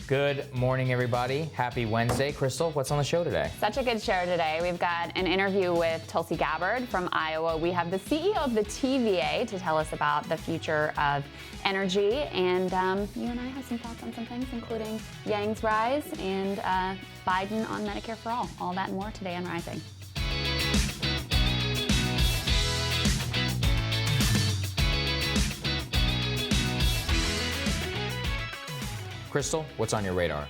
Good morning, everybody. Happy Wednesday. Krystal, what's on the show today? Such a good show today. We've got an interview with Tulsi Gabbard from Iowa. We have the CEO of the TVA to tell us about the future of energy. And you and I have some thoughts on some things, including Yang's rise and Biden on Medicare for all. All that and more today on Rising. Krystal, what's on your radar?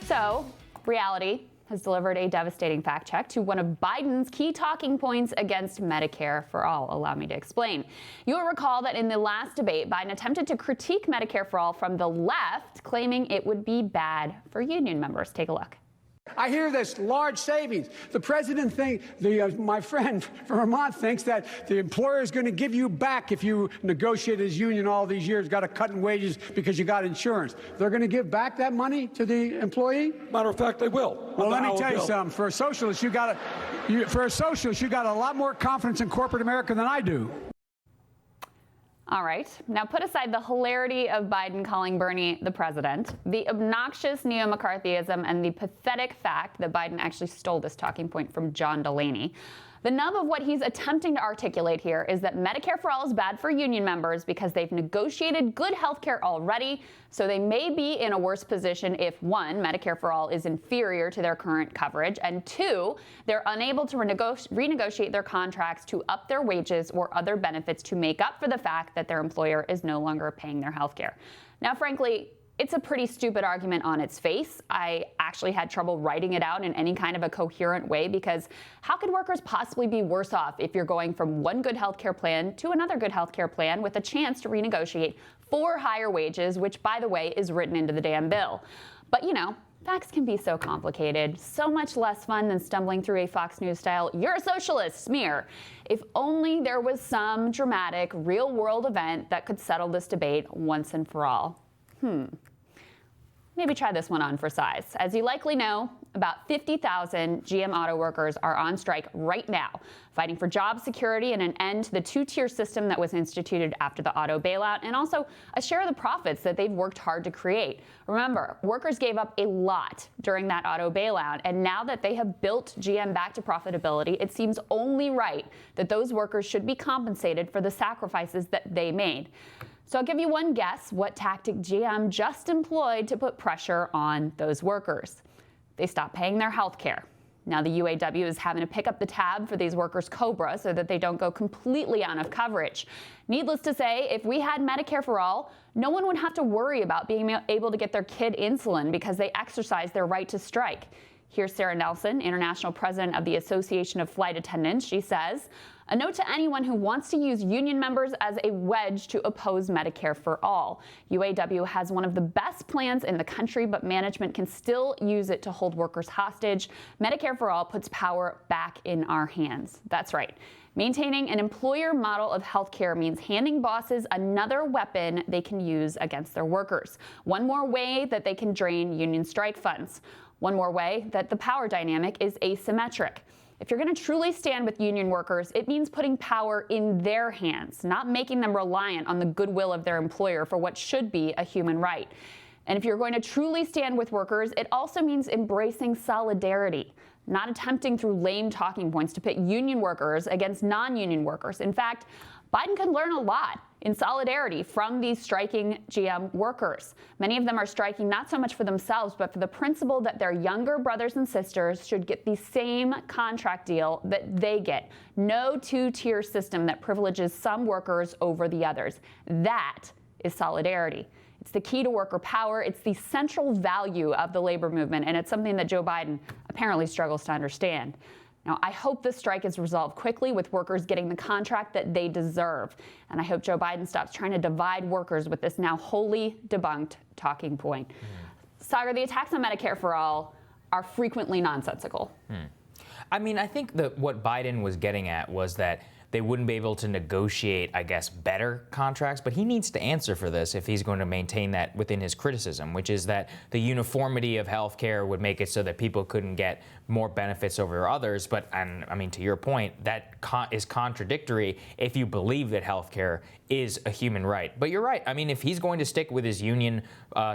So, reality has delivered a devastating fact check to one of Biden's key talking points against Medicare for all. Allow me to explain. You will recall that in the last debate, Biden attempted to critique Medicare for all from the left, claiming it would be bad for union members. Take a look. I hear this large savings. The president thinks, my friend from Vermont thinks that the employer is going to give you back if you negotiate his union all these years, got a cut in wages because you got insurance. They're going to give back that money to the employee? Matter of fact, they will. Well, let me tell you something. For a socialist, you got a lot more confidence in corporate America than I do. All right. Now put aside the hilarity of Biden calling Bernie the president, the obnoxious neo-McCarthyism, and the pathetic fact that Biden actually stole this talking point from John Delaney. The nub of what he's attempting to articulate here is that Medicare for all is bad for union members because they've negotiated good health care already, so they may be in a worse position if, one, Medicare for all is inferior to their current coverage, and two, they're unable to renegotiate their contracts to up their wages or other benefits to make up for the fact that their employer is no longer paying their health care. Now, frankly, it's a pretty stupid argument on its face. I actually had trouble writing it out in any kind of a coherent way because how could workers possibly be worse off if you're going from one good healthcare plan to another good healthcare plan with a chance to renegotiate for higher wages, which, by the way, is written into the damn bill. But, facts can be so complicated, so much less fun than stumbling through a Fox News style, "You're a socialist" smear. If only there was some dramatic, real-world event that could settle this debate once and for all. Maybe try this one on for size. As you likely know, about 50,000 GM auto workers are on strike right now, fighting for job security and an end to the two-tier system that was instituted after the auto bailout, and also a share of the profits that they've worked hard to create. Remember, workers gave up a lot during that auto bailout, and now that they have built GM back to profitability, it seems only right that those workers should be compensated for the sacrifices that they made. So I'll give you one guess what tactic GM just employed to put pressure on those workers. They stopped paying their health care. Now the UAW is having to pick up the tab for these workers' COBRA so that they don't go completely out of coverage. Needless to say, if we had Medicare for all, no one would have to worry about being able to get their kid insulin because they exercise their right to strike. Here's Sarah Nelson, International President of the Association of Flight Attendants. She says, "A note to anyone who wants to use union members as a wedge to oppose Medicare for all. UAW has one of the best plans in the country, but management can still use it to hold workers hostage. Medicare for all puts power back in our hands." That's right. Maintaining an employer model of healthcare means handing bosses another weapon they can use against their workers. One more way that they can drain union strike funds. One more way that the power dynamic is asymmetric. If you're going to truly stand with union workers, it means putting power in their hands, not making them reliant on the goodwill of their employer for what should be a human right. And if you're going to truly stand with workers, it also means embracing solidarity, not attempting through lame talking points to pit union workers against non-union workers. In fact, Biden could learn a lot in solidarity from these striking GM workers. Many of them are striking not so much for themselves, but for the principle that their younger brothers and sisters should get the same contract deal that they get. No two-tier system that privileges some workers over the others. That is solidarity. It's the key to worker power. It's the central value of the labor movement, and it's something that Joe Biden apparently struggles to understand. Now, I hope this strike is resolved quickly with workers getting the contract that they deserve. And I hope Joe Biden stops trying to divide workers with this now wholly debunked talking point. Sagar, the attacks on Medicare for all are frequently nonsensical. I mean, I think that what Biden was getting at was that they wouldn't be able to negotiate, I guess, better contracts. But he needs to answer for this if he's going to maintain that within his criticism, which is that the uniformity of healthcare would make it so that people couldn't get more benefits over others. But, and I mean, to your point, that is contradictory if you believe that healthcare is a human right. But you're right. I mean, if he's going to stick with his union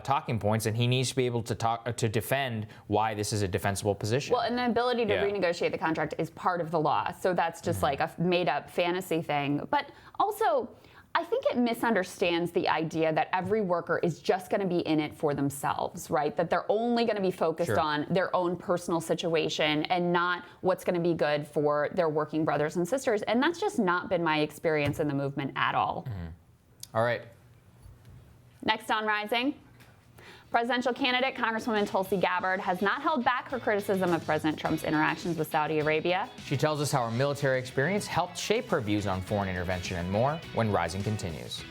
talking points, then he needs to be able to defend why this is a defensible position. Well, and the ability to renegotiate the contract is part of the law. So that's just like a made-up fantasy thing. But also, I think it misunderstands the idea that every worker is just going to be in it for themselves, right? That they're only going to be focused on their own personal situation and not what's going to be good for their working brothers and sisters. And that's just not been my experience in the movement at all. All right. Next on Rising. Presidential candidate Congresswoman Tulsi Gabbard has not held back her criticism of President Trump's interactions with Saudi Arabia. She tells us how her military experience helped shape her views on foreign intervention and more when Rising continues.